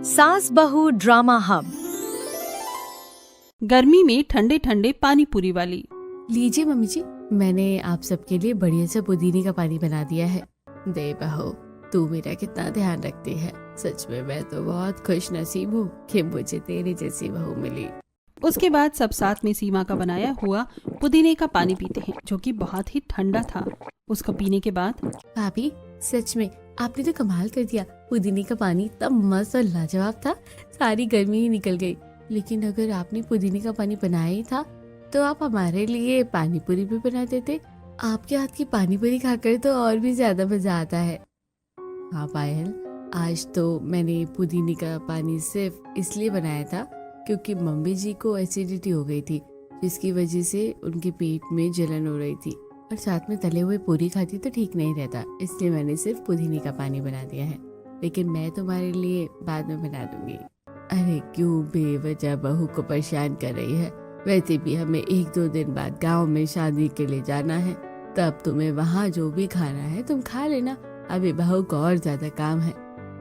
सास बहू drama hub. गर्मी में ठंडे ठंडे पानी पूरी वाली। लीजिए मम्मी जी, मैंने आप सबके लिए बढ़िया सा पुदीने का पानी बना दिया है। दे बहू, तू मेरा कितना ध्यान रखती है। सच में मैं तो बहुत खुश नसीब हूँ कि मुझे तेरे जैसी बहू मिली। उसके बाद सब साथ में सीमा का बनाया हुआ पुदीने का पानी पीते हैं, जो कि बहुत ही ठंडा था। उसको पीने के बाद भाभी, सच में आपने तो कमाल कर दिया। पुदीने का पानी तब मस्त और लाजवाब था, सारी गर्मी ही निकल गई। लेकिन अगर आपने पुदीने का पानी बनाया ही था तो आप हमारे लिए पानी पूरी भी बना देते। आपके हाथ की पानी पूरी खाकर तो और भी ज्यादा मजा आता है। हाँ पायल, आज तो मैंने पुदीने का पानी सिर्फ इसलिए बनाया था क्योंकि मम्मी जी को एसिडिटी हो गई थी, जिसकी वजह से उनके पेट में जलन हो रही थी और साथ में तले हुए पूरी खाती तो ठीक नहीं रहता, इसलिए मैंने सिर्फ पुदीने का पानी बना दिया है। लेकिन मैं तुम्हारे लिए बाद में बना दूंगी। अरे क्यों बेवजह बहू को परेशान कर रही है। वैसे भी हमें 1-2 दिन बाद गांव में शादी के लिए जाना है, तब तुम्हें वहाँ जो भी खाना है तुम खा लेना। अभी बहू को और ज्यादा काम है,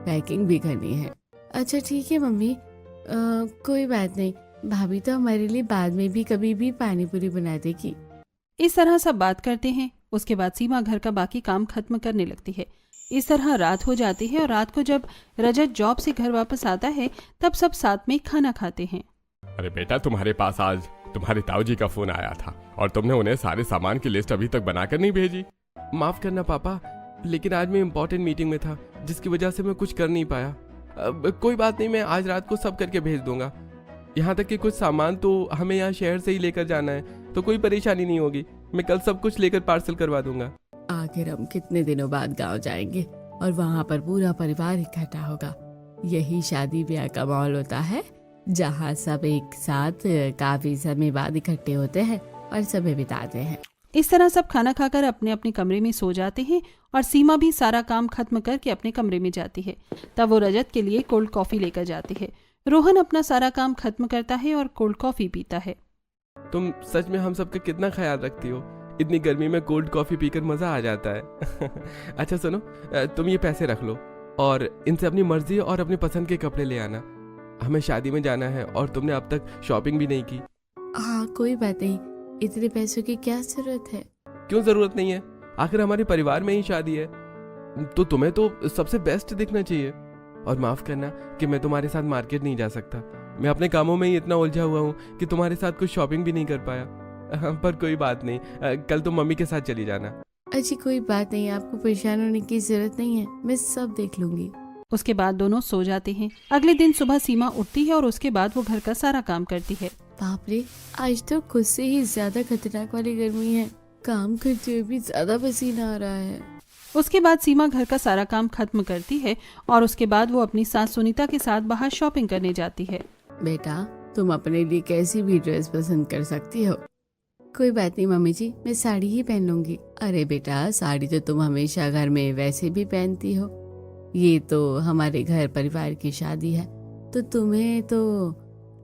पैकिंग भी करनी है। अच्छा ठीक है मम्मी, कोई बात नहीं। भाभी तो हमारे लिए बाद में भी कभी भी पानी पूरी बना देगी। इस तरह सब बात करते हैं। उसके बाद सीमा घर का बाकी काम खत्म करने लगती है। इस तरह रात हो जाती है और रात को जब रजत जॉब से घर वापस आता है तब सब साथ में खाना खाते हैं। अरे बेटा, तुम्हारे पास आज तुम्हारे ताऊजी का फोन आया था और तुमने उन्हें सारे सामान की लिस्ट अभी तक बनाकर नहीं भेजी। माफ करना पापा, लेकिन आज मैं इम्पोर्टेंट मीटिंग में था, जिसकी वजह से मैं कुछ कर नहीं पाया। कोई बात नहीं, मैं आज रात को सब करके भेज दूंगा। यहाँ तक कि कुछ सामान तो हमें यहाँ शहर से ही लेकर जाना है, तो कोई परेशानी नहीं होगी। मैं कल सब कुछ लेकर पार्सल करवा दूंगा। आखिर हम कितने दिनों बाद गांव जाएंगे और वहाँ पर पूरा परिवार इकट्ठा होगा। यही शादी ब्याह का माहौल होता है, जहाँ सब एक साथ काफी समय बाद इकट्ठे होते हैं और समय बिताते हैं। इस तरह सब खाना खाकर अपने अपने कमरे में सो जाते हैं और सीमा भी सारा काम खत्म करके अपने कमरे में जाती है। तब वो रजत के लिए कोल्ड कॉफी लेकर जाती है। रोहन अपना सारा काम खत्म करता है और कोल्ड कॉफी पीता है। तुम सच में हम सबका कितना ख्याल रखती हो। इतनी गर्मी में कोल्ड कॉफी पीकर मजा आ जाता है। अच्छा सुनो, तुम ये पैसे रख लो और इनसे अपनी मर्जी और अपनी पसंद के कपड़े ले आना। हमें शादी में जाना है और तुमने अब तक शॉपिंग भी नहीं की। हाँ कोई बात नहीं, इतने पैसों की क्या जरूरत है। क्यों जरूरत नहीं है, आखिर हमारे परिवार में ही शादी है, तो तुम्हें तो सबसे बेस्ट दिखना चाहिए। और माफ करना कि मैं तुम्हारे साथ मार्केट नहीं जा सकता। मैं अपने कामों में ही इतना उलझा हुआ हूँ कि तुम्हारे साथ कुछ शॉपिंग भी नहीं कर पाया। पर कोई बात नहीं, कल तुम मम्मी के साथ चली जाना। अच्छी कोई बात नहीं, आपको परेशान होने की जरूरत नहीं है, मैं सब देख लूंगी। उसके बाद दोनों सो जाते हैं। अगले दिन सुबह सीमा उठती है और उसके बाद वो घर का सारा काम करती है। बाप रे, आज तो खुद से ही ज्यादा खतरनाक वाली गर्मी है। काम करते हुए भी ज्यादा पसीना आ रहा है। उसके बाद सीमा घर का सारा काम खत्म करती है और उसके बाद वो अपनी सास सुनीता के साथ बाहर शॉपिंग करने जाती है। बेटा, तुम अपने लिए कैसी भी ड्रेस पसंद कर सकती हो। कोई बात नहीं मम्मी जी, मैं साड़ी ही पहन लूंगी। अरे बेटा, साड़ी तो तुम हमेशा घर में वैसे भी पहनती हो। ये तो हमारे घर परिवार की शादी है, तो तुम्हें तो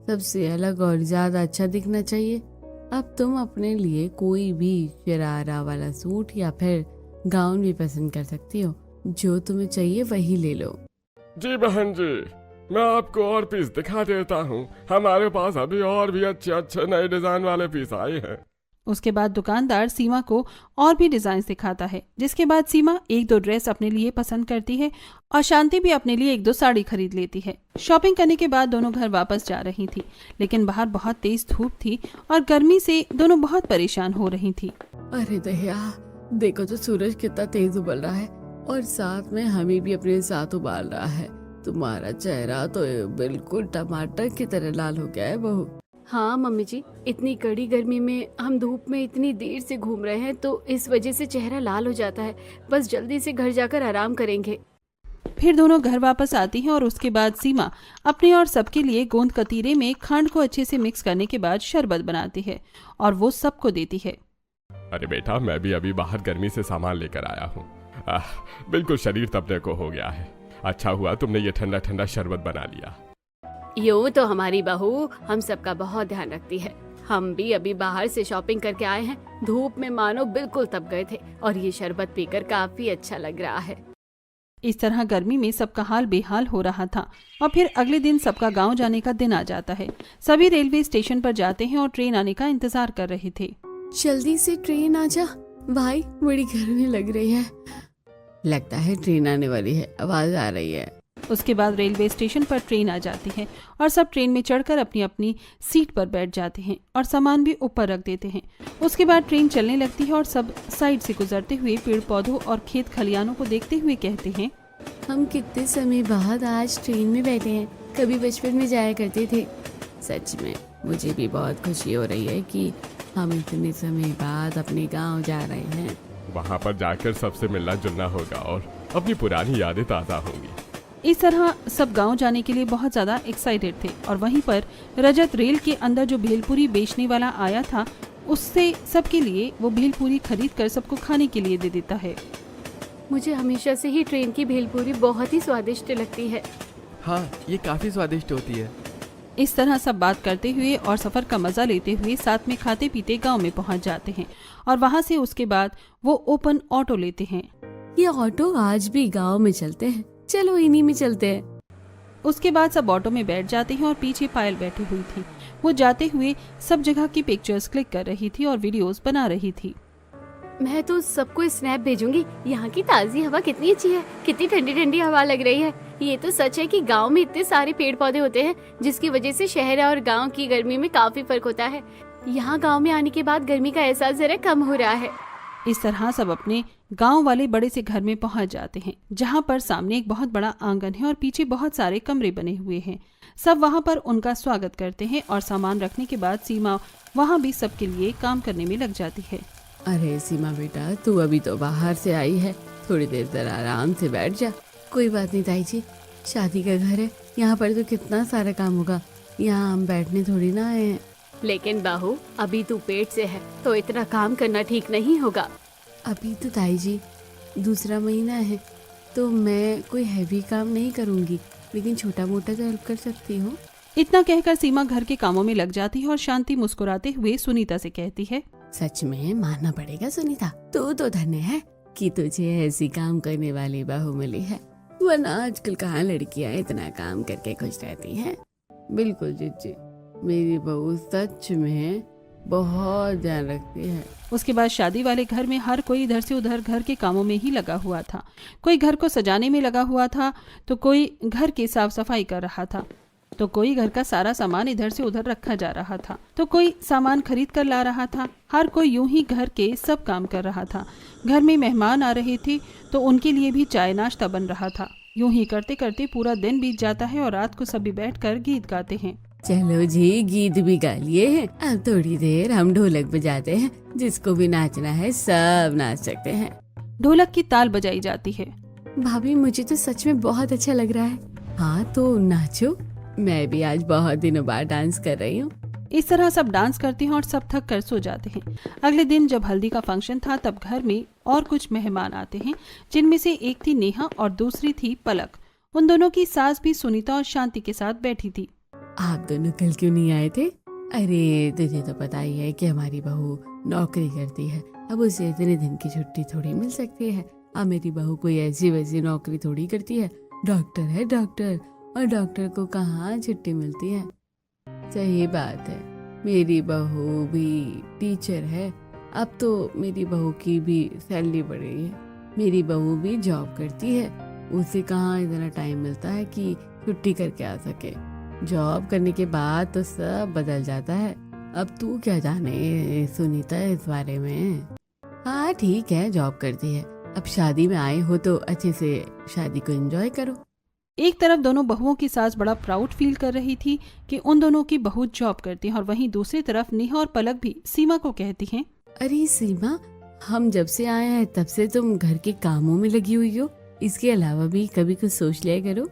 सबसे अलग और ज्यादा अच्छा दिखना चाहिए। अब तुम अपने लिए कोई भी शरारा वाला सूट या फिर गाउन भी पसंद कर सकती हो। जो तुम्हें चाहिए वही ले लो। जी बहन जी, मैं आपको और पीस दिखा देता हूँ। हमारे पास अभी और भी अच्छे अच्छे नए डिजाइन वाले पीस आए हैं। उसके बाद दुकानदार सीमा को और भी डिजाइन दिखाता है, जिसके बाद सीमा 1-2 ड्रेस अपने लिए पसंद करती है और शांति भी अपने लिए 1-2 साड़ी खरीद लेती है। शॉपिंग करने के बाद दोनों घर वापस जा रही थी, लेकिन बाहर बहुत तेज धूप थी और गर्मी से दोनों बहुत परेशान हो रही थी। अरे दहिया, देखो तो सूरज कितना तेज उबल रहा है और साथ में हमें भी अपने साथ उबाल रहा है। तुम्हारा चेहरा तो बिल्कुल टमाटर की तरह लाल हो गया है बहू। हाँ मम्मी जी, इतनी कड़ी गर्मी में हम धूप में इतनी देर से घूम रहे हैं, तो इस वजह से चेहरा लाल हो जाता है। बस जल्दी से घर जाकर आराम करेंगे। फिर दोनों घर वापस आती हैं और उसके बाद सीमा अपने और सबके लिए गोंद कतीरे में खांड को अच्छे से मिक्स करने के बाद शरबत बनाती है और वो सबको देती है। अरे बेटा, मैं भी अभी बाहर गर्मी से सामान लेकर आया हूँ। बिल्कुल शरीर तपने को हो गया है। अच्छा हुआ तुमने ये ठंडा ठंडा शरबत बना लिया। यूँ तो हमारी बहू हम सबका बहुत ध्यान रखती है। हम भी अभी बाहर से शॉपिंग करके आए हैं, धूप में मानो बिल्कुल तप गए थे और ये शरबत पीकर काफी अच्छा लग रहा है। इस तरह गर्मी में सबका हाल बेहाल हो रहा था और फिर अगले दिन सबका गांव जाने का दिन आ जाता है। सभी रेलवे स्टेशन पर जाते हैं और ट्रेन आने का इंतजार कर रहे थे। जल्दी से ट्रेन आ जा भाई, बड़ी गर्मी लग रही है। लगता है ट्रेन आने वाली है, आवाज आ रही है। उसके बाद रेलवे स्टेशन पर ट्रेन आ जाती है और सब ट्रेन में चढ़कर अपनी अपनी सीट पर बैठ जाते हैं और सामान भी ऊपर रख देते हैं। उसके बाद ट्रेन चलने लगती है और सब साइड से गुजरते हुए पेड़ पौधों और खेत खलियानों को देखते हुए कहते हैं, हम कितने समय बाद आज ट्रेन में बैठे हैं, कभी बचपन में जाया करते थे। सच में मुझे भी बहुत खुशी हो रही है कि हम इतने समय बाद अपने गांव जा रहे हैं। वहाँ पर जाकर सबसे मिलना जुलना होगा और अपनी पुरानी यादें ताज़ा होंगी। इस तरह सब गांव जाने के लिए बहुत ज्यादा एक्साइटेड थे और वहीं पर रजत रेल के अंदर जो भेलपुरी बेचने वाला आया था, उससे सबके लिए वो भेलपुरी खरीद कर सबको खाने के लिए दे देता है। मुझे हमेशा से ही ट्रेन की भेलपूरी बहुत ही स्वादिष्ट लगती है। हाँ, ये काफी स्वादिष्ट होती है। इस तरह सब बात करते हुए और सफर का मजा लेते हुए साथ में खाते पीते गांव में पहुंच जाते हैं और वहां से उसके बाद वो ओपन ऑटो लेते हैं। ये ऑटो आज भी गांव में चलते हैं, चलो इन्हीं में चलते हैं। उसके बाद सब ऑटो में बैठ जाते हैं और पीछे पायल बैठी हुई थी। वो जाते हुए सब जगह की पिक्चर्स क्लिक कर रही थी और वीडियोस बना रही थी। मैं तो सबको स्नैप भेजूंगी। यहाँ की ताज़ी हवा कितनी अच्छी है, कितनी ठंडी ठंडी हवा लग रही है। ये तो सच है कि गांव में इतने सारे पेड़ पौधे होते हैं, जिसकी वजह से शहर और गांव की गर्मी में काफी फर्क होता है। यहाँ गांव में आने के बाद गर्मी का एहसास जरा कम हो रहा है। इस तरह सब अपने गांव वाले बड़े से घर में पहुंच जाते हैं, जहां पर सामने एक बहुत बड़ा आंगन है और पीछे बहुत सारे कमरे बने हुए हैं। सब वहां पर उनका स्वागत करते हैं और सामान रखने के बाद सीमा वहां भी सबके लिए काम करने में लग जाती है। अरे सीमा बेटा, तू अभी तो बाहर से आई है, थोड़ी देर जरा आराम से बैठ जा। कोई बात नहीं ताई जी, शादी का घर है, यहाँ पर तो कितना सारा काम होगा, यहाँ हम बैठने थोड़ी ना आए हैं। लेकिन बहू, अभी तू पेट से है तो इतना काम करना ठीक नहीं होगा। अभी तो ताई जी दूसरा महीना है, तो मैं कोई हैवी काम नहीं करूँगी, लेकिन छोटा मोटा तो हेल्प कर सकती हूँ। इतना कहकर सीमा घर के कामों में लग जाती है और शांति मुस्कुराते हुए सुनीता से कहती है, सच में मानना पड़ेगा सुनीता, तू तो धन्य है कि तुझे ऐसी काम करने वाली बहू मिली है, वरना आजकल कहाँ लड़कियां इतना काम करके खुश रहती हैं। बिल्कुल जीजी, मेरी बहू सच में बहुत ध्यान रखती है। उसके बाद शादी वाले घर में हर कोई इधर से उधर घर के कामों में ही लगा हुआ था। कोई घर को सजाने में लगा हुआ था, तो कोई घर की साफ सफाई कर रहा था, तो कोई घर का सारा सामान इधर से उधर रखा जा रहा था, तो कोई सामान खरीद कर ला रहा था। हर कोई यूं ही घर के सब काम कर रहा था। घर में मेहमान आ रहे थे तो उनके लिए भी चाय नाश्ता बन रहा था। यूं ही करते करते पूरा दिन बीत जाता है और रात को सभी बैठकर गीत गाते हैं। चलो जी, गीत भी गा लिए हैं, अब थोड़ी देर हम ढोलक बजाते हैं, जिसको भी नाचना है सब नाच सकते हैं। ढोलक की ताल बजाई जाती है। भाभी मुझे तो सच में बहुत अच्छा लग रहा है। हाँ तो नाचो, मैं भी आज बहुत दिनों बाद डांस कर रही हूँ। इस तरह सब डांस करते हैं और सब थक कर सो जाते हैं। अगले दिन जब हल्दी का फंक्शन था तब घर में और कुछ मेहमान आते हैं, जिनमें से एक थी नेहा और दूसरी थी पलक। उन दोनों की सास भी सुनीता और शांति के साथ बैठी थी। आप दोनों कल क्यों नहीं आए थे? अरे तुझे तो पता ही है कि हमारी बहू नौकरी करती है, अब उसे इतने दिन की छुट्टी थोड़ी मिल सकती है। अब मेरी बहू कोई ऐसी वैसी नौकरी थोड़ी करती है, डॉक्टर है डॉक्टर, और डॉक्टर को कहाँ छुट्टी मिलती है। सही बात है, मेरी बहू भी टीचर है, अब तो मेरी बहू की भी सैलरी बढ़ गई है। मेरी बहू भी जॉब करती है, उसे कहाँ इतना टाइम मिलता है कि छुट्टी करके आ सके। जॉब करने के बाद तो सब बदल जाता है। अब तू क्या जाने सुनीता इस बारे में। हाँ ठीक है, जॉब करती है, अब शादी में आए हो तो अच्छे से शादी को एंजॉय करो। एक तरफ दोनों बहुओं की सास बड़ा प्राउड फील कर रही थी कि उन दोनों की बहू जॉब करती है, और वहीं दूसरी तरफ नेहा और पलक भी सीमा को कहती हैं, अरे सीमा, हम जब से आए हैं तब से तुम घर के कामों में लगी हुई हो, इसके अलावा भी कभी कुछ सोच लिया करो।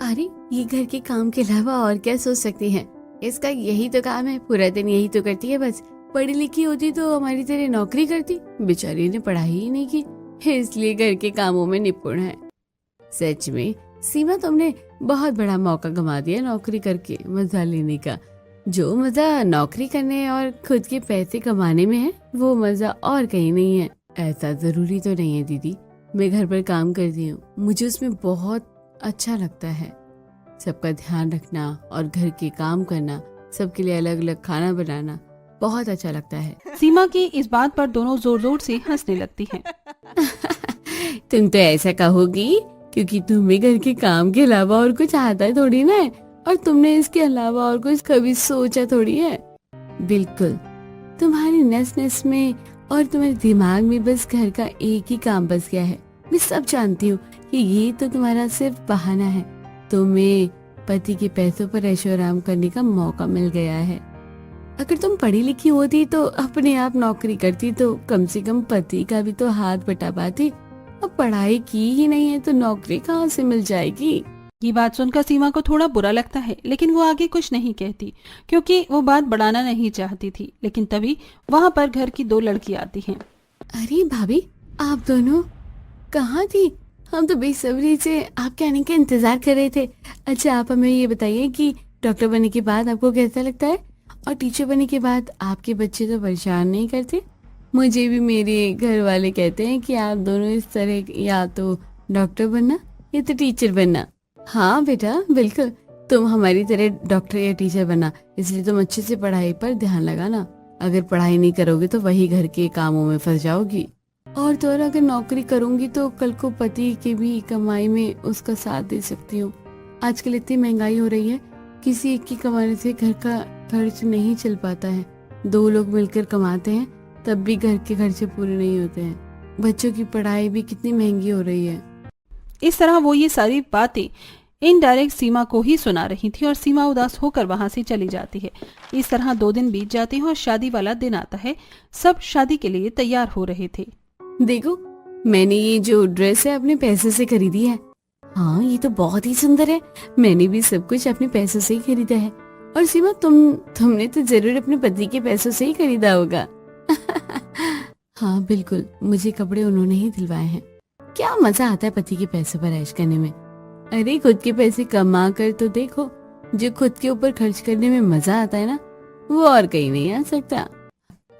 अरे ये घर के काम के अलावा और क्या सोच सकती है, इसका यही तो काम है, पूरा दिन यही तो करती है। बस पढ़ी लिखी होती तो हमारी तरह नौकरी करती, बेचारी ने पढ़ाई ही नहीं की, इसलिए घर के कामों में निपुण है। सच में सीमा, तुमने बहुत बड़ा मौका गंवा दिया नौकरी करके मजा लेने का। जो मजा नौकरी करने और खुद के पैसे कमाने में है, वो मजा और कहीं नहीं है। ऐसा जरूरी तो नहीं है दीदी, मैं घर पर काम करती हूँ, मुझे उसमें बहुत अच्छा लगता है। सबका ध्यान रखना और घर के काम करना, सबके लिए अलग अलग खाना बनाना बहुत अच्छा लगता है। सीमा की इस बात पर दोनों जोर जोर से हंसने लगती हैं। तुम तो ऐसा कहोगी क्योंकि तुम्हें घर के काम के अलावा और कुछ आता है थोड़ी ना है, और तुमने इसके अलावा और कुछ कभी सोचा थोड़ी है। बिल्कुल, तुम्हारी नस नस में और तुम्हारे दिमाग में बस घर का एक ही काम बस गया है। मैं सब जानती हूँ कि ये तो तुम्हारा सिर्फ बहाना है। तुम्हें पति के पैसों पर ऐशो आराम करने का मौका मिल गया है। अगर तुम पढ़ी लिखी होती तो अपने आप नौकरी करती तो कम से कम पति का भी तो हाथ बटा पाती। अब पढ़ाई की ही नहीं है तो नौकरी कहाँ से मिल जाएगी। ये बात सुनकर सीमा को थोड़ा बुरा लगता है, लेकिन वो आगे कुछ नहीं कहती क्योंकि वो बात बढ़ाना नहीं चाहती थी। लेकिन तभी वहाँ पर घर की 2 लड़की आती हैं। अरे भाभी, आप दोनों कहाँ थी? हम तो बेसब्री से आपके आने का इंतजार कर रहे थे। अच्छा, आप हमें ये बताइए कि डॉक्टर बनने के बाद आपको कैसा लगता है, और टीचर बनने के बाद आपके बच्चे तो परेशान नहीं करते? मुझे भी मेरे घर वाले कहते हैं कि आप दोनों इस तरह या तो डॉक्टर बनना या तो टीचर बनना। हाँ बेटा, बिल्कुल, तुम हमारी तरह डॉक्टर या टीचर बनना, इसलिए तुम अच्छे से पढ़ाई पर ध्यान लगाना। अगर पढ़ाई नहीं करोगे तो वही घर के कामों में फंस जाओगी, और तो और अगर नौकरी करूंगी तो कल को पति की भी कमाई में उसका साथ दे सकती हूँ। आजकल इतनी महंगाई हो रही है, किसी एक की कमाने से घर का खर्च नहीं चल पाता है। 2 लोग मिलकर कमाते हैं तब भी घर के खर्चे पूरे नहीं होते हैं। बच्चों की पढ़ाई भी कितनी महंगी हो रही है। इस तरह वो ये सारी बातें इनडायरेक्ट सीमा को ही सुना रही थी और सीमा उदास होकर वहां से चली जाती है। इस तरह 2 दिन बीत जाते हैं और शादी वाला दिन आता है। सब शादी के लिए तैयार हो रहे थे। देखो, मैंने ये जो ड्रेस है अपने पैसे से खरीदी है। हाँ, ये तो बहुत ही सुंदर है। मैंने भी सब कुछ अपने पैसों से ही खरीदा है। और सीमा, तुमने तो जरूर अपने पति के पैसों से ही खरीदा होगा। हाँ बिल्कुल, मुझे कपड़े उन्होंने ही दिलवाए हैं। क्या मजा आता है पति के पैसों पर ऐश करने में। अरे खुद के पैसे कमा कर तो देखो, जो खुद के ऊपर खर्च करने में मजा आता है ना, वो और कहीं नहीं आ सकता।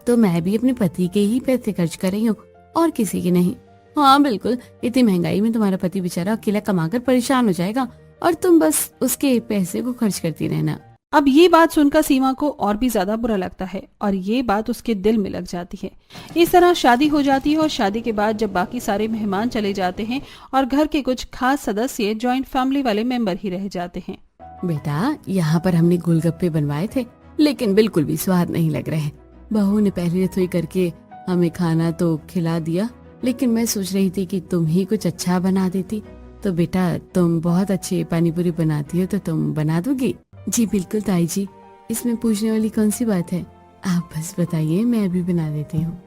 तो मैं भी अपने पति के ही पैसे खर्च कर रही हूँ और किसी के नहीं। हाँ बिल्कुल, इतनी महंगाई में तुम्हारा पति बेचारा अकेला कमाकर परेशान हो जाएगा और तुम बस उसके पैसे को खर्च करती रहना। अब ये बात सुनकर सीमा को और भी ज्यादा बुरा लगता है और ये बात उसके दिल में लग जाती है। इस तरह शादी हो जाती है और शादी के बाद जब बाकी सारे मेहमान चले जाते हैं और घर के कुछ खास सदस्य जॉइंट फैमिली वाले मेंबर ही रह जाते हैं। बेटा, यहाँ पर हमने गोलगप्पे बनवाए थे, लेकिन बिल्कुल भी स्वाद नहीं लग रहे। बहू ने पहली रसोई करके हमें खाना तो खिला दिया, लेकिन मैं सोच रही थी कि तुम ही कुछ अच्छा बना देती। तो बेटा, तुम बहुत अच्छे पानी पूरी बनाती हो, तो तुम बना दोगी? जी बिल्कुल ताई जी, इसमें पूछने वाली कौन सी बात है। आप बस बताइए, मैं अभी बना देती हूँ।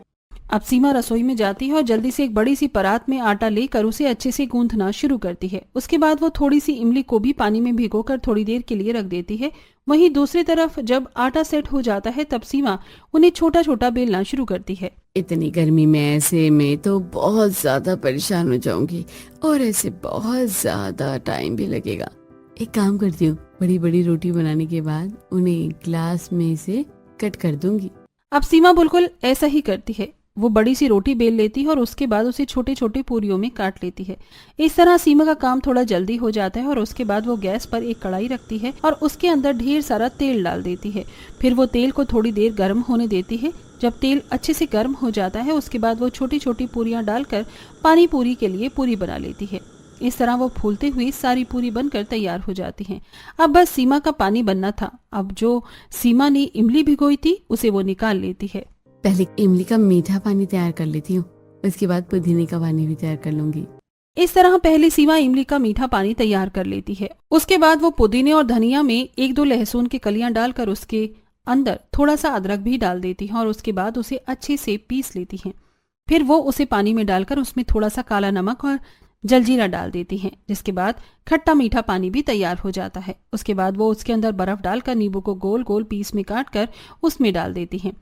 अब सीमा रसोई में जाती है और जल्दी से एक बड़ी सी परात में आटा लेकर उसे अच्छे से गूंथना शुरू करती है। उसके बाद वो थोड़ी सी इमली को भी पानी में भिगोकर थोड़ी देर के लिए रख देती है। वहीं दूसरी तरफ जब आटा सेट हो जाता है तब सीमा उन्हें छोटा छोटा बेलना शुरू करती है। इतनी गर्मी में ऐसे में तो बहुत ज्यादा परेशान हो जाऊंगी और ऐसे बहुत ज्यादा टाइम भी लगेगा। एक काम करती हूँ, बड़ी बड़ी रोटी बनाने के बाद उन्हें ग्लास में से कट कर दूंगी। अब सीमा बिल्कुल ऐसा ही करती है। वो बड़ी सी रोटी बेल लेती है और उसके बाद उसे छोटे छोटे पूरियों में काट लेती है। इस तरह सीमा का काम थोड़ा जल्दी हो जाता है और उसके बाद वो गैस पर एक कढ़ाई रखती है और उसके अंदर ढेर सारा तेल डाल देती है। फिर वो तेल को थोड़ी देर गर्म होने देती है। जब तेल अच्छे से गर्म हो जाता है उसके बाद वो छोटी छोटी पूरियां डालकर पानी पूरी के लिए पूरी बना लेती है। इस तरह वो फूलते हुए सारी पूरी बनकर तैयार हो जाती हैं। अब बस सीमा का पानी बनना था। अब जो सीमा ने इमली भिगोई थी उसे वो निकाल लेती है। पहले इमली का मीठा पानी तैयार कर लेती हूँ, उसके बाद पुदीने का पानी भी तैयार कर लूंगी। इस तरह पहले सीमा इमली का मीठा पानी तैयार कर लेती है। उसके बाद वो पुदीने और धनिया में 1-2 लहसुन की कलियां डालकर उसके अंदर थोड़ा सा अदरक भी डाल देती है और उसके बाद उसे अच्छे से पीस लेती हैं। फिर वो उसे पानी में डालकर उसमें थोड़ा सा काला नमक और जलजीरा डाल देती हैं, जिसके बाद खट्टा मीठा पानी भी तैयार हो जाता है। उसके बाद वो उसके अंदर बर्फ डालकर नींबू को गोल गोल पीस में काट कर उसमें डाल देती हैं।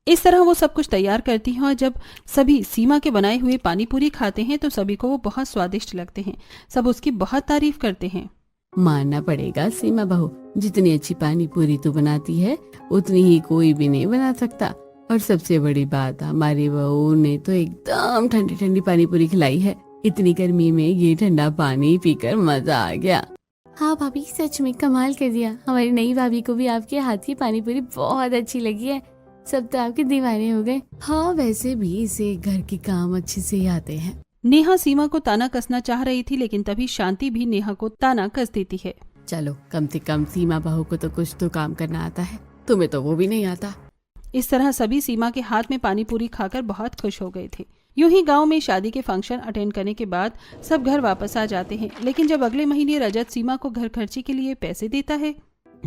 इस तरह वो सब कुछ तैयार करती हैं और जब सभी सीमा के बनाए हुए पानी पूरी खाते हैं तो सभी को वो बहुत स्वादिष्ट लगते हैं। सब उसकी बहुत तारीफ करते हैं। मानना पड़ेगा सीमा बहू, जितनी अच्छी पानी पूरी तू बनाती है उतनी ही कोई भी नहीं बना सकता। और सबसे बड़ी बात, हमारी बहू ने तो एकदम ठंडी ठंडी पानी पूरी खिलाई है। इतनी गर्मी में ये ठंडा पानी पीकर मजा आ गया। हाँ भाभी, सच में कमाल कर दिया। हमारी नई भाभी को भी आपके हाथ की पानी पूरी बहुत अच्छी लगी है। सब तो आपके दीवाने हो गए। हाँ, वैसे भी इसे घर के काम अच्छे से ही आते हैं। नेहा सीमा को ताना कसना चाह रही थी, लेकिन तभी शांति भी नेहा को ताना कस देती है। चलो, कम से कम सीमा बहू को तो कुछ तो काम करना आता है, तुम्हें तो वो भी नहीं आता। इस तरह सभी सीमा के हाथ में पानी पूरी खाकर बहुत खुश हो गए थे। यूं ही गांव में शादी के फंक्शन अटेंड करने के बाद सब घर वापस आ जाते हैं, लेकिन जब अगले महीने रजत सीमा को घर खर्ची के लिए पैसे देता है।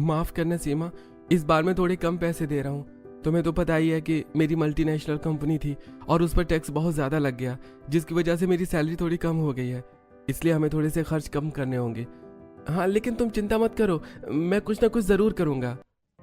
माफ करना सीमा, इस बार मैं थोड़े कम पैसे दे रहा हूँ। तुम्हें तो पता ही है कि मेरी मल्टीनेशनल कंपनी थी और उस पर टैक्स बहुत ज़्यादा लग गया, जिसकी वजह से मेरी सैलरी थोड़ी कम हो गई है। इसलिए हमें थोड़े से खर्च कम करने होंगे। हाँ, लेकिन तुम चिंता मत करो, मैं कुछ ना कुछ ज़रूर करूँगा।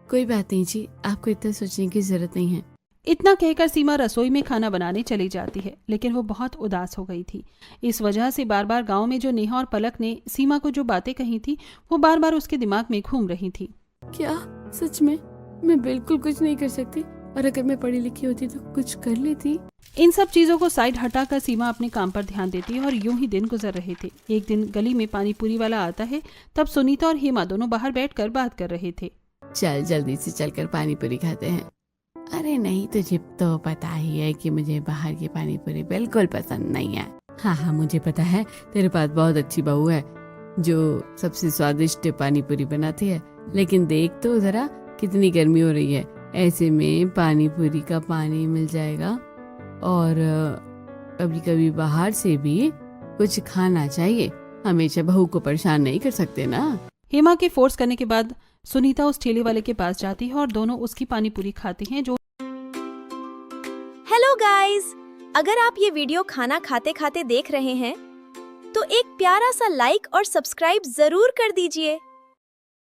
कोई बात नहीं जी, आपको इतना सोचने की जरूरत नहीं है। इतना कहकर सीमा रसोई में खाना बनाने चली जाती है, लेकिन वो बहुत उदास हो गई थी। इस वजह से बार बार गांव में जो नेहा और पलक ने सीमा को जो बातें कही थी, वो बार बार उसके दिमाग में घूम रही थी। क्या सच में मैं बिल्कुल कुछ नहीं कर सकती? और अगर मैं पढ़ी लिखी होती तो कुछ कर लेती। इन सब चीजों को साइड हटाकर सीमा अपने काम पर ध्यान देती है और यूं ही दिन गुजर रहे थे। एक दिन गली में पानी पूरी वाला आता है, तब सुनीता और हेमा दोनों बाहर बैठकर बात कर रहे थे। चल जल्दी से चलकर पानी पूरी खाते हैं। अरे नहीं, तुझे तो पता ही है कि मुझे बाहर की पानी पूरी बिल्कुल पसंद नहीं है। हाँ, मुझे पता है, तेरे पास बहुत अच्छी बहू है जो सबसे स्वादिष्ट पानी पूरी बनाती है। लेकिन देख तो जरा कितनी गर्मी हो रही है, ऐसे में पानी पूरी का पानी मिल जाएगा। और कभी कभी बाहर से भी कुछ खाना चाहिए, हमेशा बहू को परेशान नहीं कर सकते ना। हेमा के फोर्स करने के बाद सुनीता उस ठेले वाले के पास जाती है और दोनों उसकी पानी पूरी खाती हैं। जो हेलो गाइस, अगर आप ये वीडियो खाना खाते खाते देख रहे हैं तो एक प्यारा सा लाइक और सब्सक्राइब जरूर कर दीजिए।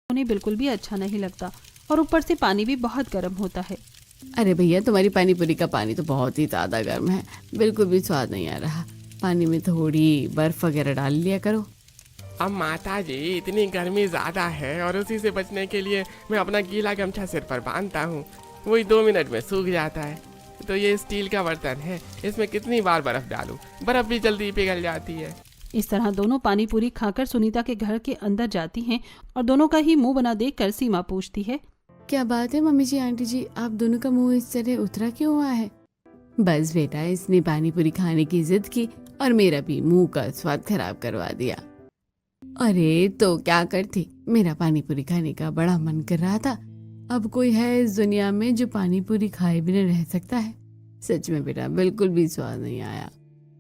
उन्हें बिल्कुल भी अच्छा नहीं लगता और ऊपर से पानी भी बहुत गर्म होता है। अरे भैया, तुम्हारी पानी पूरी का पानी तो बहुत ही ज्यादा गर्म है, बिल्कुल भी स्वाद नहीं आ रहा। पानी में थोड़ी बर्फ वगैरह डाल लिया करो। अब माता जी, इतनी गर्मी ज़्यादा है और उसी से बचने के लिए मैं अपना गीला गमछा सिर पर बांधता हूँ, वही 2 मिनट में सूख जाता है। तो ये स्टील का बर्तन है, इसमें कितनी बार बर्फ़ डालूं, बर्फ़ भी जल्दी पिघल जाती है। इस तरह दोनों पानी पूरी खाकर सुनीता के घर के अंदर जाती हैं और दोनों का ही मुंह बना देखकर सीमा पूछती है, क्या बात है मम्मी जी, आंटी जी, आप दोनों का मुंह इस तरह उतरा क्यों हुआ है? बस बेटा, इसने पानी पूरी खाने की जिद की और मेरा भी मुंह का स्वाद खराब करवा दिया। अरे तो क्या करती, मेरा पानी पूरी खाने का बड़ा मन कर रहा था। अब कोई है इस दुनिया में जो पानी पूरी खाए बिना रह सकता है? सच में बेटा, बिल्कुल भी स्वाद नहीं आया।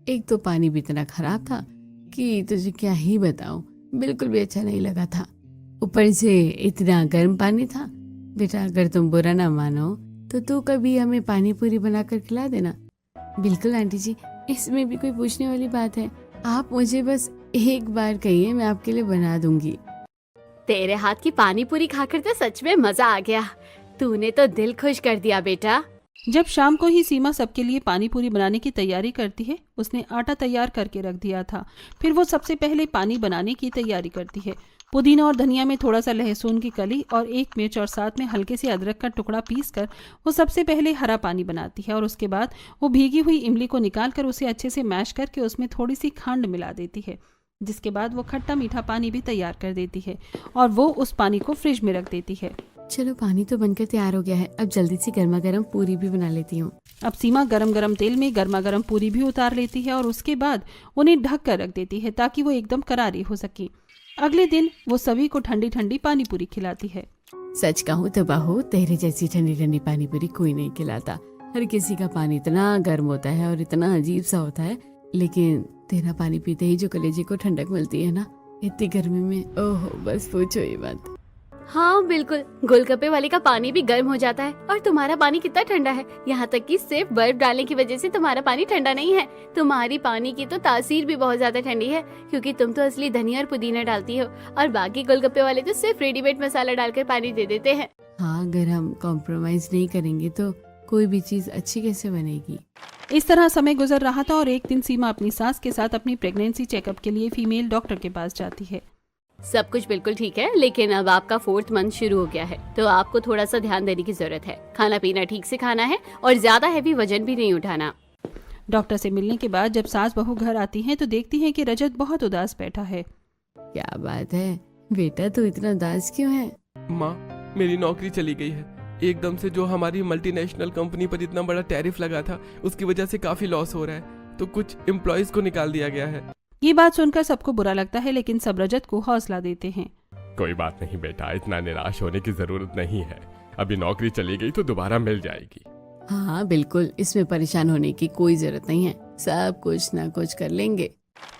एक तो पानी भी इतना खराब था कि तुझे क्या ही बताऊं, बिल्कुल भी अच्छा नहीं लगा था। ऊपर से इतना गर्म पानी था। बेटा, अगर तुम बुरा ना मानो तो तू कभी हमें पानी पूरी बनाकर खिला देना। बिल्कुल आंटी जी, इसमें भी कोई पूछने वाली बात है? आप मुझे बस एक बार कहिए, मैं आपके लिए बना दूंगी। तेरे हाथ की पानी पूरी खाकर तो सच में मजा आ गया। तूने तो दिल खुश कर दिया बेटा। जब शाम को ही सीमा सबके लिए पानी पूरी बनाने की तैयारी करती है। उसने आटा तैयार करके रख दिया था। फिर वो सबसे पहले पानी बनाने की तैयारी करती है। पुदीना और धनिया में थोड़ा सा लहसुन की कली और 1 मिर्च और साथ में हल्के से अदरक का टुकड़ा पीसकर वो सबसे पहले हरा पानी बनाती है और उसके बाद वो भीगी हुई इमली को निकालकर उसे अच्छे से मैश करके उसमें थोड़ी सी खंड मिला देती है, जिसके बाद वो खट्टा मीठा पानी भी तैयार कर देती है और वो उस पानी को फ्रिज में रख देती है। चलो, पानी तो बनकर तैयार हो गया है, अब जल्दी से गर्मा गर्म पूरी भी बना लेती हूँ। अब सीमा गरम गरम तेल में गर्मा गर्म पूरी भी उतार लेती है और उसके बाद उन्हें ढक कर रख देती है ताकि वो एकदम करारी हो सके। अगले दिन वो सभी को ठंडी ठंडी पानी पूरी खिलाती है। सच कहूँ तो बहू, तेरे जैसी ठंडी ठंडी पानी पूरी कोई नहीं खिलाता। हर किसी का पानी इतना गर्म होता है और इतना अजीब सा होता है, लेकिन तेरा पानी पीते ही जो कलेजे को ठंडक मिलती है ना, इतनी गर्मी में, ओहो बस पूछो ये बात। हाँ बिल्कुल, गोलगप्पे वाले का पानी भी गर्म हो जाता है और तुम्हारा पानी कितना ठंडा है। यहाँ तक कि सिर्फ बर्फ डालने की वजह से तुम्हारा पानी ठंडा नहीं है, तुम्हारी पानी की तो तासीर भी बहुत ज्यादा ठंडी है, क्योंकि तुम तो असली धनिया और पुदीना डालती हो और बाकी गोलगप्पे वाले तो सिर्फ रेडीमेड मसाला डालकर पानी दे देते हैं। हाँ, अगर हम कॉम्प्रोमाइज नहीं करेंगे तो कोई भी चीज अच्छी कैसे बनेगी। इस तरह समय गुजर रहा था और एक दिन सीमा अपनी सास के साथ अपनी प्रेगनेंसी चेकअप के लिए फीमेल डॉक्टर के पास जाती है। सब कुछ बिल्कुल ठीक है, लेकिन अब आपका 4th मंथ शुरू हो गया है, तो आपको थोड़ा सा ध्यान देने की जरूरत है। खाना पीना ठीक से खाना है और ज्यादा हैवी वजन भी नहीं उठाना। डॉक्टर से मिलने के बाद जब सास बहू घर आती हैं तो देखती हैं कि रजत बहुत उदास बैठा है। क्या बात है बेटा, तू इतना उदास क्यों है? माँ, मेरी नौकरी चली गई है। एकदम से जो हमारी मल्टीनेशनल कंपनी पर इतना बड़ा टैरिफ लगा था उसकी वजह से काफी लॉस हो रहा है, तो कुछ एम्प्लॉयज को निकाल दिया गया है। ये बात सुनकर सबको बुरा लगता है, लेकिन सब रजत को हौसला देते हैं। कोई बात नहीं बेटा, इतना निराश होने की जरूरत नहीं है। अभी नौकरी चली गई तो दोबारा मिल जाएगी। हाँ बिल्कुल, इसमें परेशान होने की कोई जरूरत नहीं है, सब कुछ ना कुछ कर लेंगे।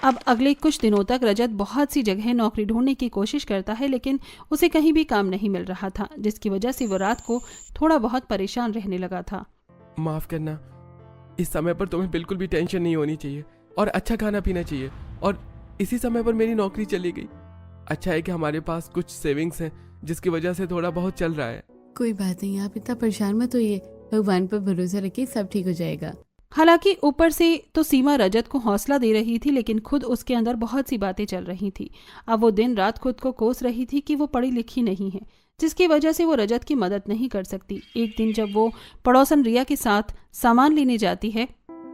अब अगले कुछ दिनों तक रजत बहुत सी जगह नौकरी ढूंढने की कोशिश करता है, लेकिन उसे कहीं भी काम नहीं मिल रहा था, जिसकी वजह से वो रात को थोड़ा बहुत परेशान रहने लगा था। माफ करना, इस समय पर तुम्हें बिल्कुल भी टेंशन नहीं होनी चाहिए और अच्छा खाना पीना चाहिए। और इसी समय पर मेरी नौकरी चली गई। अच्छा है कि हमारे पास कुछ सेविंग्स हैं जिसकी वजह से थोड़ा बहुत चल रहा है। कोई बात नहीं, आप इतना परेशान मत होइए, भगवान पर भरोसा रखिए, सब ठीक हो जाएगा। हालांकि ऊपर से तो सीमा रजत को हौसला दे रही थी, लेकिन खुद उसके अंदर बहुत सी बातें चल रही थी। अब वो दिन रात खुद को कोस रही थी कि वो पढ़ी लिखी नहीं है, जिसकी वजह से वो रजत की मदद नहीं कर सकती। एक दिन जब वो पड़ोसन रिया के साथ सामान लेने जाती है,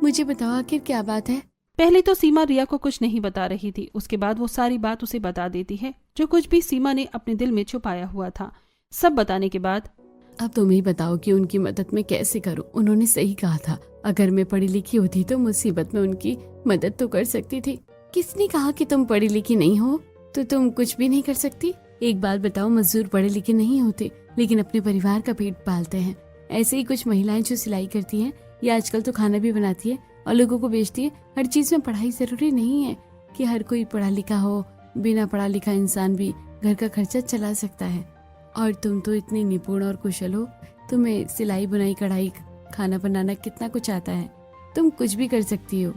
मुझे बताओ आखिर क्या बात है? पहले तो सीमा रिया को कुछ नहीं बता रही थी, उसके बाद वो सारी बात उसे बता देती है, जो कुछ भी सीमा ने अपने दिल में छुपाया हुआ था। सब बताने के बाद अब तुम ही बताओ कि उनकी मदद मैं कैसे करूं। उन्होंने सही कहा था, अगर मैं पढ़ी लिखी होती तो मुसीबत में उनकी मदद तो कर सकती थी। किसने कहा कि तुम पढ़ी लिखी नहीं हो तो तुम कुछ भी नहीं कर सकती? एक बात बताओ, मजदूर पढ़े लिखे नहीं होते लेकिन अपने परिवार का पेट पालते हैं। ऐसे ही कुछ महिलाएं जो सिलाई करती हैं या आजकल तो खाना भी बनाती है और लोगों को बेचती है। हर चीज में पढ़ाई जरूरी नहीं है कि हर कोई पढ़ा लिखा हो, बिना पढ़ा लिखा इंसान भी घर का खर्चा चला सकता है। और तुम तो इतनी निपुण और कुशल हो, तुम्हें सिलाई बुनाई कढ़ाई खाना बनाना कितना कुछ आता है, तुम कुछ भी कर सकती हो।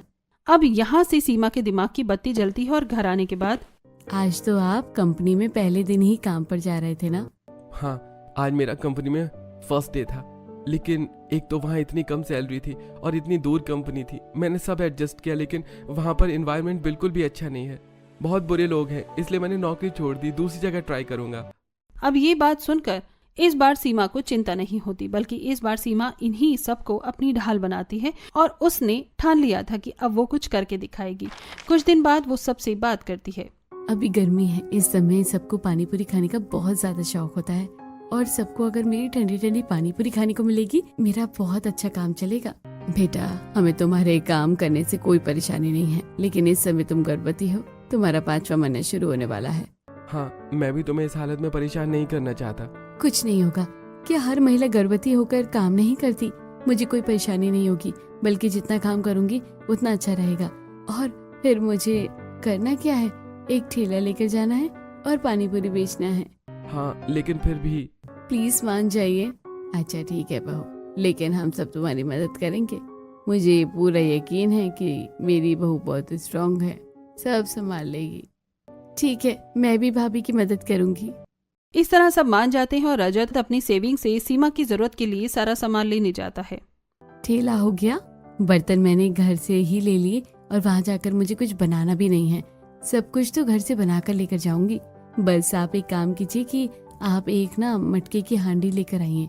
अब यहाँ से सीमा के दिमाग की बत्ती जलती है और घर आने के बाद आज तो आप कंपनी में पहले दिन ही काम पर जा रहे थे ना? हाँ, आज मेरा कंपनी में फर्स्ट डे था, लेकिन एक तो वहाँ इतनी कम सैलरी थी और इतनी दूर कंपनी थी। मैंने सब एडजस्ट किया, लेकिन वहाँ पर एनवायरनमेंट बिल्कुल भी अच्छा नहीं है, बहुत बुरे लोग हैं, इसलिए मैंने नौकरी छोड़ दी, दूसरी जगह ट्राई करूंगा। अब ये बात सुनकर इस बार सीमा को चिंता नहीं होती, बल्कि इस बार सीमा इन्हीं सबको अपनी ढाल बनाती है और उसने ठान लिया था कि अब वो कुछ करके दिखाएगी। कुछ दिन बाद वो सबसे बात करती है। अभी गर्मी है, इस समय सबको पानी पूरी खाने का बहुत ज्यादा शौक होता है और सबको अगर मेरी ठंडी ठंडी पानी पूरी खाने को मिलेगी, मेरा बहुत अच्छा काम चलेगा। बेटा, हमें तुम्हारे काम करने से कोई परेशानी नहीं है, लेकिन इस समय तुम गर्भवती हो, तुम्हारा 5वां महीना शुरू होने वाला है। हाँ, मैं भी तुम्हें इस हालत में परेशान नहीं करना चाहता। कुछ नहीं होगा। क्या हर महिला गर्भवती होकर काम नहीं करती? मुझे कोई परेशानी नहीं होगी, बल्कि जितना काम करूंगी उतना अच्छा रहेगा। और फिर मुझे करना क्या है, एक ठेला लेकर जाना है और पानी पूरी बेचना है। हाँ, लेकिन फिर भी प्लीज मान जाइए। अच्छा ठीक है बहू, लेकिन हम सब तुम्हारी मदद करेंगे। मुझे पूरा यकीन है कि मेरी बहू बहुत स्ट्रांग है, सब संभाल लेगी। ठीक है, मैं भी भाभी की मदद करूंगी। इस तरह सब मान जाते हैं और रजत अपनी सेविंग से सीमा की जरूरत के लिए सारा सामान लेने जाता है। ठेला हो गया, बर्तन मैंने घर से ही ले लिए और वहाँ जाकर मुझे कुछ बनाना भी नहीं है, सब कुछ तो घर से बनाकर लेकर जाऊंगी। बस आप एक काम कीजिए कि आप एक ना मटके की हांडी लेकर आइए,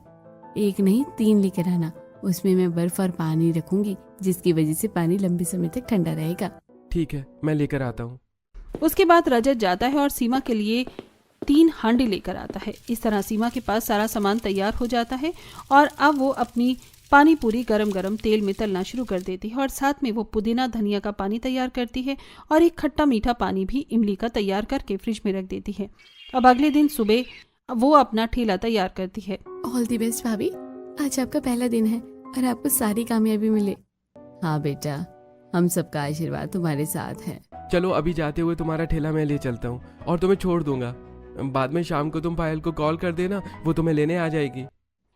एक नहीं 3 लेकर आना। उसमें मैं बर्फ और पानी रखूंगी, जिसकी वजह से पानी लंबे समय तक ठंडा रहेगा। ठीक है, मैं लेकर आता हूँ। उसके बाद रजत जाता है और सीमा के लिए 3 हांडी लेकर आता है। इस तरह सीमा के पास सारा सामान तैयार हो जाता है और अब वो अपनी पानी पूरी गरम गरम तेल में तलना शुरू कर देती है और साथ में वो पुदीना धनिया का पानी तैयार करती है और एक खट्टा मीठा पानी भी इमली का तैयार करके फ्रिज में रख देती है। अब अगले दिन सुबह वो अपना ठेला तैयार करती है। ऑल दी बेस्ट भाभी, आज आपका पहला दिन है और आपको सारी कामयाबी मिले। हाँ बेटा, हम सबका आशीर्वाद तुम्हारे साथ है। चलो, अभी जाते हुए तुम्हारा ठेला मैं ले चलता हूँ और तुम्हें छोड़ दूंगा। बाद में शाम को तुम पायल को कॉल कर देना, वो तुम्हें लेने आ जाएगी।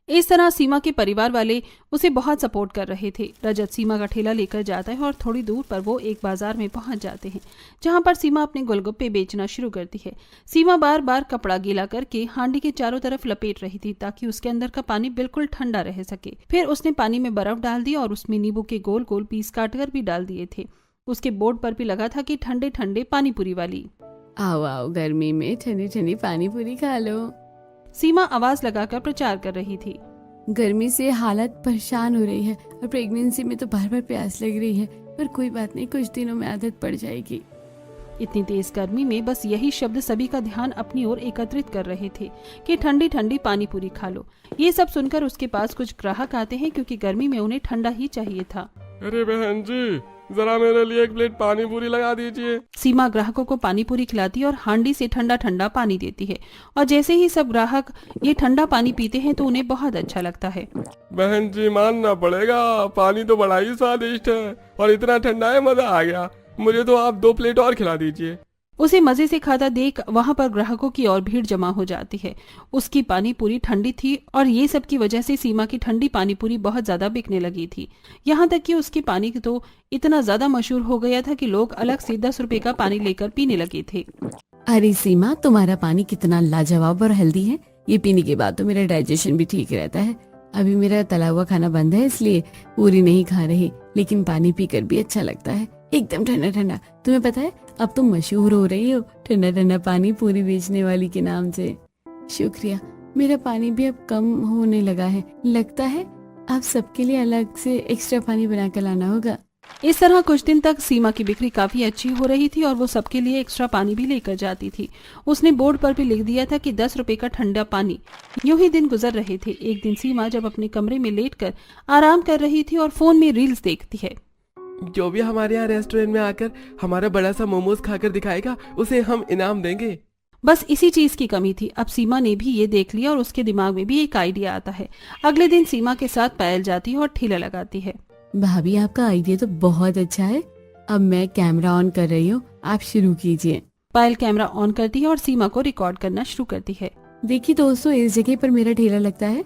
इस तरह सीमा के परिवार वाले उसे बहुत सपोर्ट कर रहे थे। रजत सीमा का ठेला लेकर जाता है और थोड़ी दूर पर वो एक बाजार में पहुंच जाते हैं, जहां पर सीमा अपने गोलगप्पे बेचना शुरू करती है। सीमा बार बार कपड़ा गीला करके हांडी के चारों तरफ लपेट रही थी ताकि उसके अंदर का पानी बिल्कुल ठंडा रह सके। फिर उसने पानी में बर्फ डाल दी और उसमें नींबू के गोल गोल पीस काटकर भी डाल दिए थे। उसके बोर्ड पर भी लगा था कि ठंडे ठंडे पानी पूरी वाली। आओ आओ, गर्मी में ठंडी ठंडी पानी पूरी खा लो। सीमा आवाज लगाकर प्रचार कर रही थी। गर्मी से हालत परेशान हो रही है और प्रेगनेंसी में तो बार बार प्यास लग रही है, पर कोई बात नहीं, कुछ दिनों में आदत पड़ जाएगी। इतनी तेज गर्मी में बस यही शब्द सभी का ध्यान अपनी ओर एकत्रित कर रहे थे कि ठंडी ठंडी पानी पूरी खा लो। ये सब सुनकर उसके पास कुछ ग्राहक आते हैं क्योंकि गर्मी में उन्हें ठंडा ही चाहिए था। अरे बहन जी, जरा मेरे लिए एक प्लेट पानी पूरी लगा दीजिए। सीमा ग्राहकों को पानी पूरी खिलाती है और हांडी से ठंडा ठंडा पानी देती है, और जैसे ही सब ग्राहक ये ठंडा पानी पीते हैं तो उन्हें बहुत अच्छा लगता है। बहन जी मानना पड़ेगा, पानी तो बड़ा ही स्वादिष्ट है और इतना ठंडा है, मजा आ गया। मुझे तो आप 2 प्लेट और खिला दीजिए। उसे मजे से खाता देख वहां पर ग्राहकों की और भीड़ जमा हो जाती है। उसकी पानी पूरी ठंडी थी और ये सब की वजह से सीमा की ठंडी पानी पूरी बहुत ज्यादा बिकने लगी थी। यहाँ तक कि उसकी पानी तो इतना ज्यादा मशहूर हो गया था कि लोग अलग से 10 रुपए का पानी लेकर पीने लगे थे। अरे सीमा, तुम्हारा पानी कितना लाजवाब और हेल्दी है। ये पीने के बाद तो मेरा डाइजेशन भी ठीक रहता है। अभी मेरा तला हुआ खाना बंद है इसलिए पूरी नहीं खा रही, लेकिन पानी पीकर भी अच्छा लगता है, एकदम ठंडा ठंडा। तुम्हें पता है अब तुम मशहूर हो रही हो ठंडा ठंडा पानी पूरी बेचने वाली के नाम से। शुक्रिया। मेरा पानी भी अब कम होने लगा है, लगता है अब सबके लिए अलग से एक्स्ट्रा पानी बना कर लाना होगा। इस तरह कुछ दिन तक सीमा की बिक्री काफी अच्छी हो रही थी और वो सबके लिए एक्स्ट्रा पानी भी लेकर जाती थी। उसने बोर्ड पर भी लिख दिया था कि 10 रुपए का ठंडा पानी। यूं ही दिन गुजर रहे थे। एक दिन सीमा जब अपने कमरे में लेटकर आराम कर रही थी और फोन में रील्स देखती है। जो भी हमारे यहाँ रेस्टोरेंट में आकर हमारा बड़ा सा मोमोज खाकर दिखाएगा उसे हम इनाम देंगे। बस इसी चीज की कमी थी। अब सीमा ने भी ये देख लिया और उसके दिमाग में भी एक आइडिया आता है। अगले दिन सीमा के साथ पायल जाती है और ठेला लगाती है। भाभी, आपका आइडिया तो बहुत अच्छा है। अब मैं कैमरा ऑन कर रही हूँ, आप शुरू कीजिए। पायल कैमरा ऑन करती है और सीमा को रिकॉर्ड करना शुरू करती है। देखिए दोस्तों, इस जगह पर मेरा ठेला लगता है।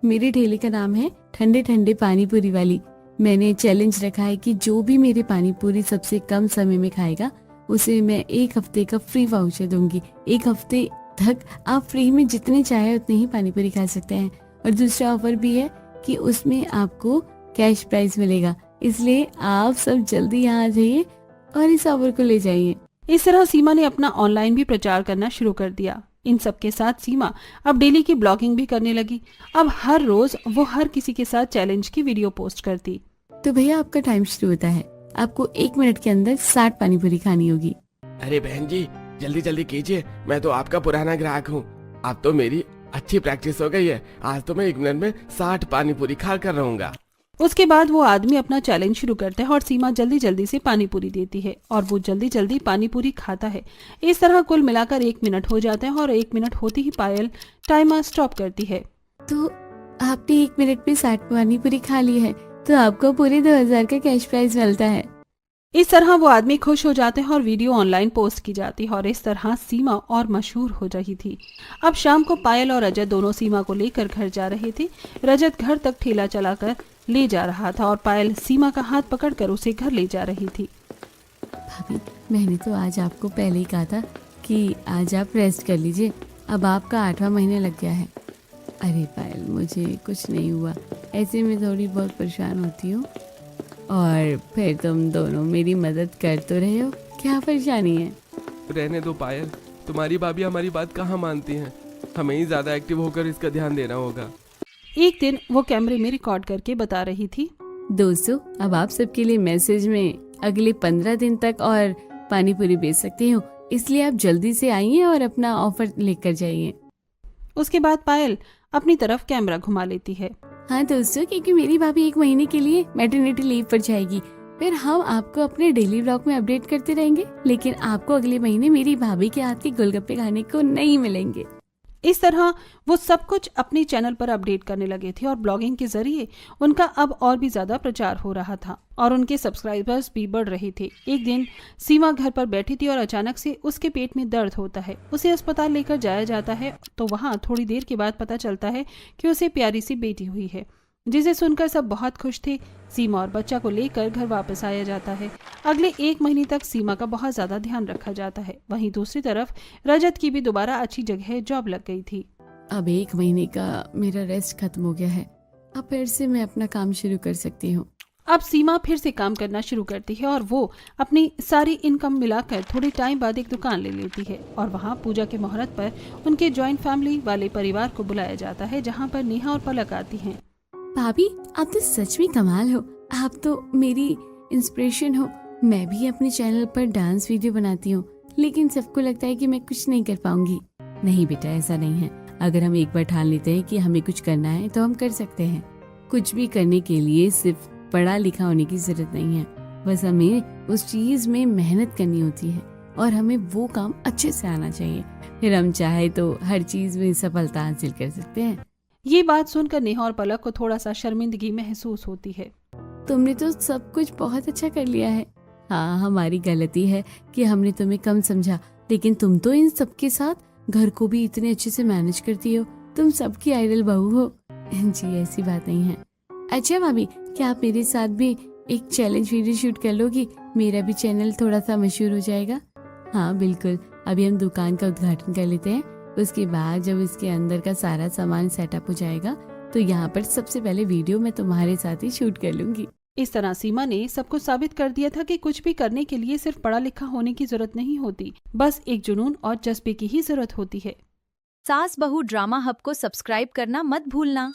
मेरे ठेले का नाम है ठंडे ठंडे पानी पूरी वाली। मैंने चैलेंज रखा है कि जो भी मेरी पानी पूरी सबसे कम समय में खाएगा उसे मैं 1 हफ्ते का फ्री वाउचर दूंगी। 1 हफ्ते तक आप फ्री में जितने चाहे उतने ही पानी पूरी खा सकते हैं। और दूसरा ऑफर भी है कि उसमें आपको कैश प्राइज मिलेगा, इसलिए आप सब जल्दी यहाँ आ जाइए और इस ऑफर को ले जाइए। इस तरह सीमा ने अपना ऑनलाइन भी प्रचार करना शुरू कर दिया। इन सब के साथ सीमा अब डेली की ब्लॉगिंग भी करने लगी। अब हर रोज वो हर किसी के साथ चैलेंज की वीडियो पोस्ट करती। तो भैया, आपका टाइम शुरू होता है। आपको 1 मिनट के अंदर 60 पानी पूरी खानी होगी। अरे बहन जी, जल्दी जल्दी कीजिए, मैं तो आपका पुराना ग्राहक हूँ। अब तो मेरी अच्छी प्रैक्टिस हो गई है। आज तो मैं 1 मिनट में 60 पानी पूरी खा कर रहूंगा। उसके बाद वो आदमी अपना चैलेंज शुरू करता है और सीमा जल्दी जल्दी से पानी पूरी देती है और वो जल्दी जल्दी पानी पूरी खाता है। इस तरह कुल मिलाकर 1 मिनट हो जाता है और 1 मिनट होती ही पायल टाइमर स्टॉप करती है। तो आपने 1 मिनट में 60 पानी पूरी खा ली है, तो आपको पूरे 2000 का कैश प्राइज मिलता है। इस तरह वो आदमी खुश हो जाते हैं और वीडियो ऑनलाइन पोस्ट की जाती है और इस तरह सीमा और मशहूर हो रही थी। अब शाम को पायल और रजत दोनों सीमा को लेकर घर जा रहे थे। रजत घर तक ठेला चलाकर ले जा रहा था और पायल सीमा का हाथ पकड़कर उसे घर ले जा रही थी। भाभी, मैंने तो आज आपको पहले ही कहा था कि आज आप रेस्ट कर लीजिए। अब आपका 8वां महीना लग गया है। अरे पायल, मुझे कुछ नहीं हुआ, ऐसे में थोड़ी बहुत परेशान होती हूँ और फिर तुम दोनों मेरी मदद कर तो रहे हो। क्या परेशानी है? रहने दो पायल, तुम्हारी भाभी हमारी बात कहाँ मानती हैं। हमें ही ज्यादा एक्टिव होकर इसका ध्यान देना होगा। एक दिन वो कैमरे में रिकॉर्ड करके बता रही थी। दोस्तों, अब आप सबके लिए मैसेज में अगले 15 दिन तक और पानी पूरी बेच सकती हूँ, इसलिए आप जल्दी से आइए और अपना ऑफर लेकर जाइए। उसके बाद पायल अपनी तरफ कैमरा घुमा लेती है। हाँ दोस्तों, क्योंकि मेरी भाभी 1 महीने के लिए मैटरनिटी लीव पर जाएगी, फिर हम आपको अपने डेली ब्लॉग में अपडेट करते रहेंगे, लेकिन आपको अगले महीने मेरी भाभी के हाथ के गोलगप्पे खाने को नहीं मिलेंगे। इस तरह वो सब कुछ अपने चैनल पर अपडेट करने लगे थे और ब्लॉगिंग के जरिए उनका अब और भी ज्यादा प्रचार हो रहा था और उनके सब्सक्राइबर्स भी बढ़ रहे थे। एक दिन सीमा घर पर बैठी थी और अचानक से उसके पेट में दर्द होता है। उसे अस्पताल लेकर जाया जाता है तो वहाँ थोड़ी देर के बाद पता चलता है कि उसे प्यारी सी बेटी हुई है, जिसे सुनकर सब बहुत खुश थे। सीमा और बच्चा को लेकर घर वापस आया जाता है। अगले 1 महीने तक सीमा का बहुत ज्यादा ध्यान रखा जाता है। वहीं दूसरी तरफ रजत की भी दोबारा अच्छी जगह जॉब लग गई थी। अब 1 महीने का मेरा रेस्ट खत्म हो गया है। अब फिर से मैं अपना काम शुरू कर सकती हूँ। अब सीमा फिर से काम करना शुरू करती है और वो अपनी सारी इनकम मिलाकर थोड़े टाइम बाद एक दुकान ले लेती है और वहाँ पूजा के मुहूर्त पर उनके जॉइंट फैमिली वाले परिवार को बुलाया जाता है, जहाँ पर नेहा और पलक आती हैं। भाभी, आप तो सच में कमाल हो। आप तो मेरी इंस्पिरेशन हो। मैं भी अपने चैनल पर डांस वीडियो बनाती हूँ, लेकिन सबको लगता है कि मैं कुछ नहीं कर पाऊंगी। नहीं बेटा, ऐसा नहीं है। अगर हम एक बार ठान लेते हैं कि हमें कुछ करना है तो हम कर सकते हैं। कुछ भी करने के लिए सिर्फ पढ़ा लिखा होने की जरूरत नहीं है, बस हमें उस चीज में मेहनत करनी होती है और हमें वो काम अच्छे से आना चाहिए। फिर हम चाहे तो हर चीज में सफलता हासिल कर सकते हैं। ये बात सुनकर नेहा और पलक को थोड़ा सा शर्मिंदगी महसूस होती है। तुमने तो सब कुछ बहुत अच्छा कर लिया है। हाँ, हमारी गलती है कि हमने तुम्हें कम समझा, लेकिन तुम तो इन सबके साथ घर को भी इतने अच्छे से मैनेज करती हो। तुम सबकी आइडल बहू हो। जी, ऐसी बात नहीं है। अच्छा भाभी, क्या आप मेरे साथ भी एक चैलेंज वीडियो शूट कर लोगी? मेरा भी चैनल थोड़ा सा मशहूर हो जाएगा। हाँ बिल्कुल, अभी हम दुकान का उद्घाटन कर लेते हैं, उसके बाद जब इसके अंदर का सारा सामान सेटअप हो जाएगा तो यहाँ पर सबसे पहले वीडियो मैं तुम्हारे साथ ही शूट कर लूंगी। इस तरह सीमा ने सबको साबित कर दिया था कि कुछ भी करने के लिए सिर्फ पढ़ा लिखा होने की जरूरत नहीं होती, बस एक जुनून और जज्बे की ही जरूरत होती है। सास बहू ड्रामा हब को सब्सक्राइब करना मत भूलना।